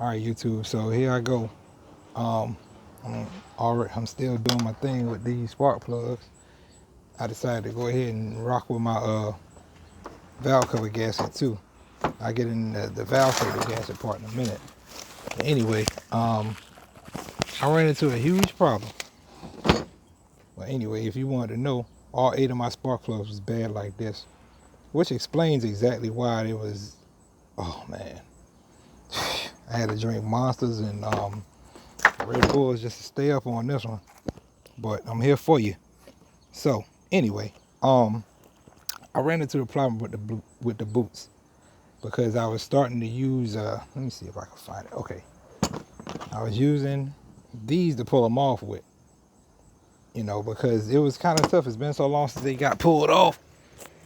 All right, YouTube. So here I go. Um, I'm still doing my thing with these spark plugs. I decided to go ahead and rock with my valve cover gasket too. I get in the valve cover gasket part in a minute. But anyway, I ran into a huge problem. Well, anyway, if you wanted to know, all 8 of my spark plugs was bad like this, which explains exactly why it was. Oh man, I had to drink Monsters and Red Bulls just to stay up on this one. But I'm here for you. So anyway, I ran into the problem with the boots because I was starting to use. Let me see if I can find it. Okay, I was using these to pull them off with. Because it was kind of tough. It's been so long since they got pulled off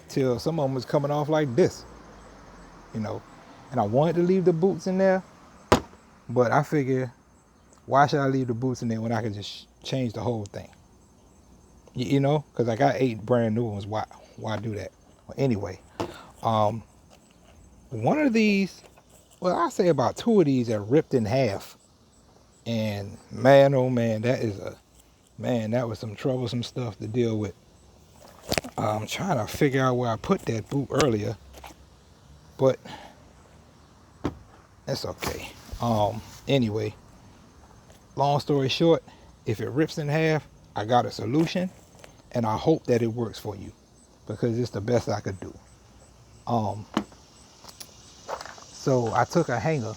till some of them was coming off like this. You know, and I wanted to leave the boots in there, but I figured, why should I leave the boots in there when I can just change the whole thing? Because I got 8 brand new ones. Why do that? Well, anyway, um, one of these, well, I say about 2 of these are ripped in half. And man, oh man, that was some troublesome stuff to deal with. I'm trying to figure out where I put that boot earlier, but that's okay. Anyway, long story short, if it rips in half, I got a solution, and I hope that it works for you because it's the best I could do. Um, so I took a hanger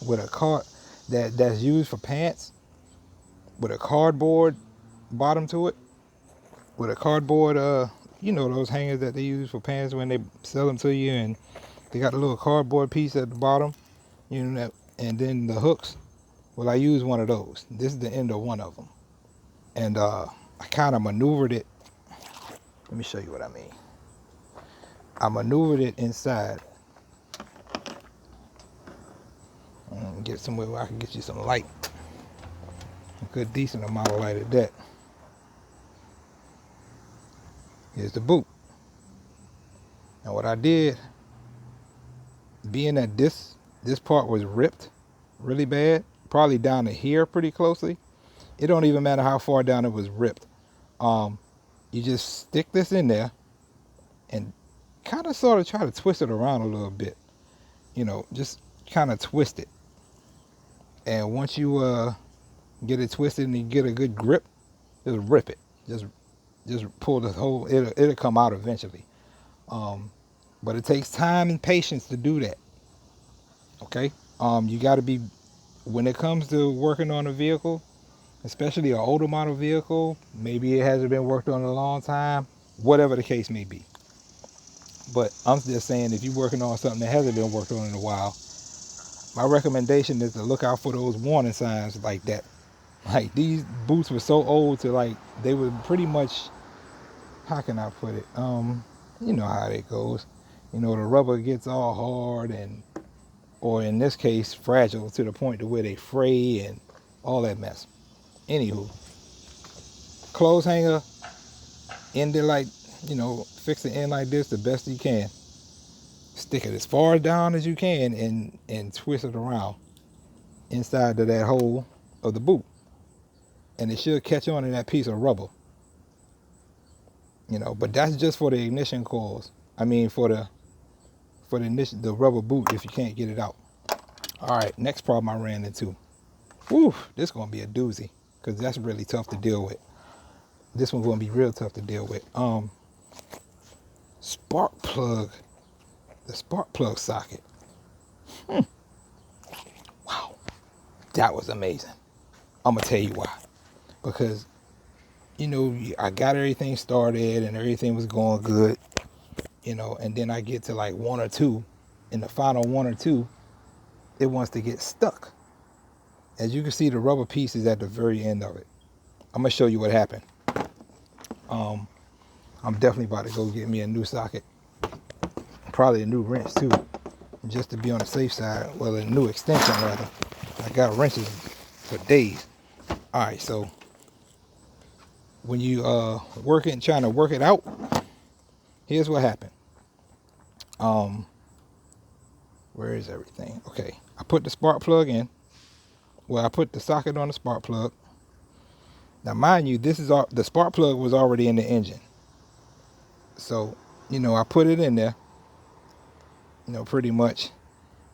with a card that's used for pants with a cardboard bottom to it, with a cardboard those hangers that they use for pants when they sell them to you, and they got a little cardboard piece at the bottom, and then the hooks. Well, I used one of those. This is the end of one of them, and I kind of maneuvered it. Let me show you what I mean. I maneuvered it inside. Get somewhere where I can get you some light, a good decent amount of light at that. Here's the boot. And what I did, being that this part was ripped really bad, probably down to here pretty closely. It don't even matter how far down it was ripped. You just stick this in there and kind of sort of try to twist it around a little bit. Just kind of twist it. And once you get it twisted and you get a good grip, just rip it. Just pull the whole. It'll come out eventually. But it takes time and patience to do that. Okay. You got to be, when it comes to working on a vehicle, especially an older model vehicle, maybe it hasn't been worked on in a long time, whatever the case may be. But I'm just saying, if you're working on something that hasn't been worked on in a while, my recommendation is to look out for those warning signs like that. Like, these boots were so old to, like, they were pretty much, how can I put it? You know how it goes. The rubber gets all hard or in this case, fragile to the point to where they fray and all that mess. Anywho, clothes hanger, end it like, fix the end like this the best you can. Stick it as far down as you can and twist it around inside of that hole of the boot. And it should catch on in that piece of rubber. But that's just for the ignition coils. I mean, the rubber boot if you can't get it out. All right, next problem I ran into. Whew, this is gonna be a doozy because that's really tough to deal with. This one's gonna be real tough to deal with. Spark plug, the spark plug socket. Wow, that was amazing. I'm gonna tell you why. Because I got everything started and everything was going good. And then I get to like 1 or 2, in the final 1 or 2, it wants to get stuck. As you can see, the rubber piece is at the very end of it. I'm gonna show you what happened. I'm definitely about to go get me a new socket, probably a new wrench too, just to be on the safe side. Well, a new extension rather. I got wrenches for days. All right, so when you trying to work it out, here's what happened. Where is everything? Okay, I put the spark plug in. Well, I put the socket on the spark plug. Now, mind you, this is all, the spark plug was already in the engine. So, I put it in there, pretty much.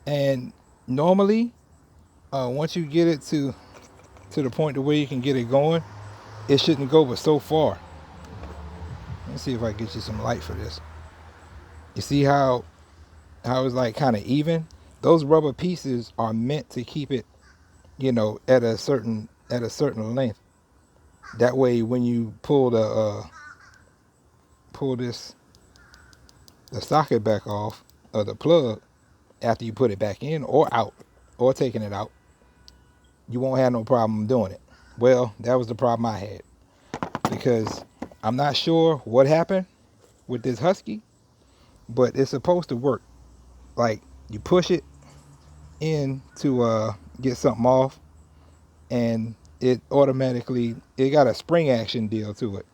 And normally, once you get it to the point to where you can get it going, it shouldn't go but so far. Let's see if I can get you some light for this. You see how it's like kind of even? Those rubber pieces are meant to keep it, at a certain length. That way, when you pull the socket back off of the plug after you put it back in or out or taking it out, you won't have no problem doing it. Well, that was the problem I had because I'm not sure what happened with this Husky, but it's supposed to work. Like you push it in to get something off, and it got a spring action deal to it.